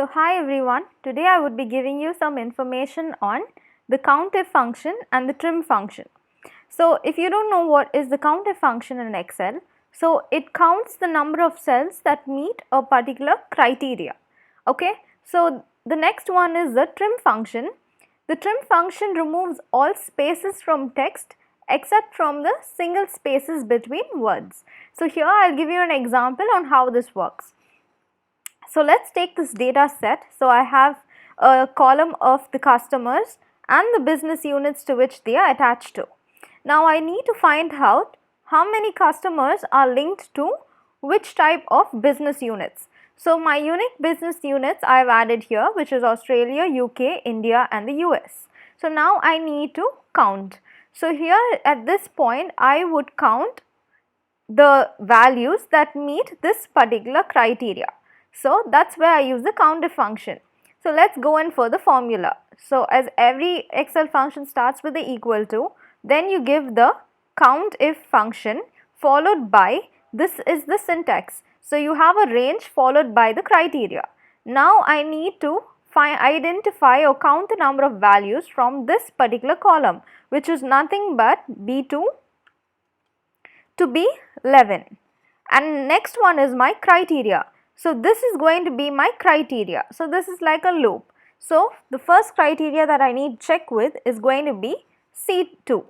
So hi everyone, today I would be giving you some information on the countif function and the trim function. So if you don't know what is the countif function in Excel, so it counts the number of cells that meet a particular criteria. Okay, so the next one is the trim function. The trim function removes all spaces from text except from the single spaces between words. So here I'll give you an example on how this works. So let's take this data set. So I have a column of the customers and the business units to which they are attached to. Now I need to find out how many customers are linked to which type of business units. So my unique business units I have added here, which is Australia, UK, India and the US. So now I need to count. So here at this point I would count the values that meet this particular criteria. So that's where I use the countif function. So let's go in for the formula. So as every Excel function starts with the equal to, then you give the countif function followed by, this is the syntax. So you have a range followed by the criteria. Now I need to identify or count the number of values from this particular column, which is nothing but B2 to B11, and next one is my criteria. So this is going to be my criteria. So this is like a loop. So the first criteria that I need to check with is going to be C2.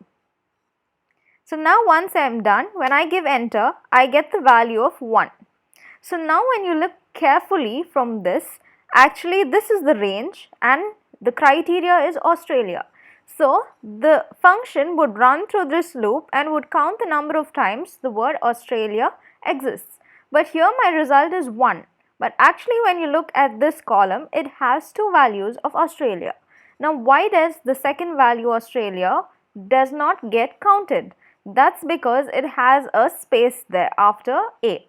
So now once I am done, when I give enter, I get the value of 1. So now when you look carefully from this, actually this is the range and the criteria is Australia. So the function would run through this loop and would count the number of times the word Australia exists. But here my result is 1. But actually when you look at this column, it has 2 values of Australia. Now why does the second value Australia does not get counted? That's because it has a space there after A.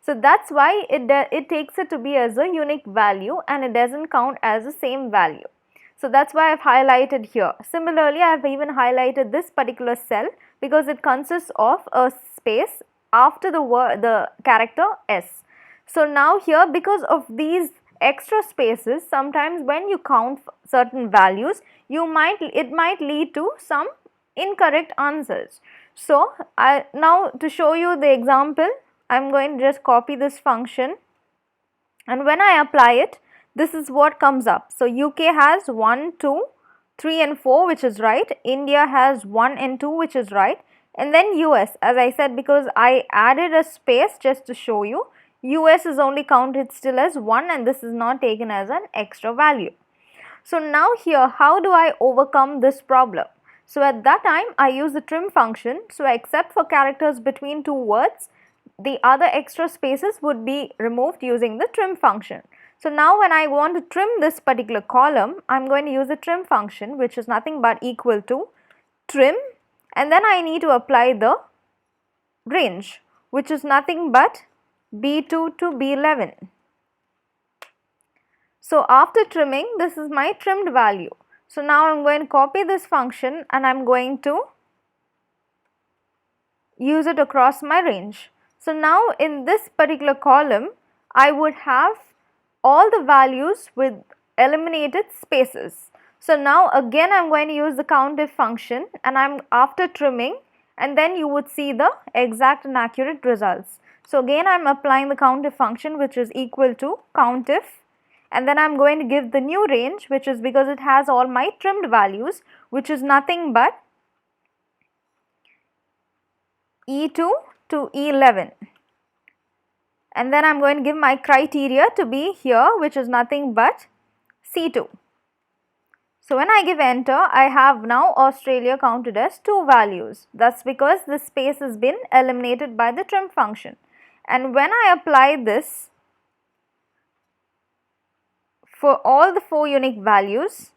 So that's why it takes it to be as a unique value and it doesn't count as the same value. So that's why I've highlighted here. Similarly, I've even highlighted this particular cell because it consists of a space after the character S. So now here, because of these extra spaces, sometimes when you count certain values, it might lead to some incorrect answers. So now to show you the example, I'm going to just copy this function, and when I apply it, this is what comes up. So UK has 1, 2, 3 and 4, which is right. India has 1 and 2, which is right. And then US, as I said, because I added a space just to show you, US is only counted still as 1 and this is not taken as an extra value. So now here, how do I overcome this problem? So at that time, I use the trim function. So except for characters between two words, the other extra spaces would be removed using the trim function. So now when I want to trim this particular column, I am going to use the trim function, which is nothing but equal to trim, and then I need to apply the range, which is nothing but B2 to B11. So after trimming, this is my trimmed value. So now I am going to copy this function and I am going to use it across my range. So now in this particular column, I would have all the values with eliminated spaces. So now again I am going to use the countif function and I am after trimming, and then you would see the exact and accurate results. So again I am applying the countif function, which is equal to countif, and then I am going to give the new range, which is because it has all my trimmed values, which is nothing but E2 to E11. And then I am going to give my criteria to be here, which is nothing but C2. So when I give enter, I have now Australia counted as 2 values. That's because this space has been eliminated by the trim function. And when I apply this for all the 4 unique values,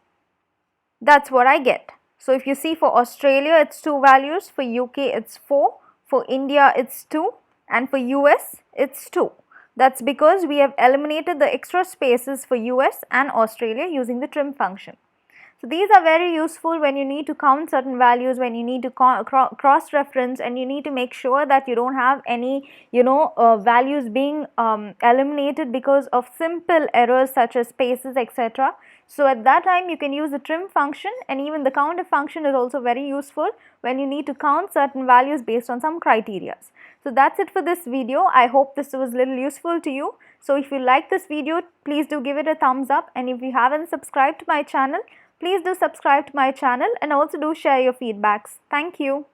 that's what I get. So if you see, for Australia it's 2 values, for UK it's 4, for India it's 2, and for US it's 2. That's because we have eliminated the extra spaces for US and Australia using the trim function. So these are very useful when you need to count certain values, when you need to cross reference, and you need to make sure that you don't have any values being eliminated because of simple errors such as spaces, etc. So at that time you can use the trim function, and even the countif function is also very useful when you need to count certain values based on some criteria. So that's it for this video. I hope this was a little useful to you. So if you like this video, please do give it a thumbs up, and if you haven't subscribed to my channel, please do subscribe to my channel and also do share your feedbacks. Thank you.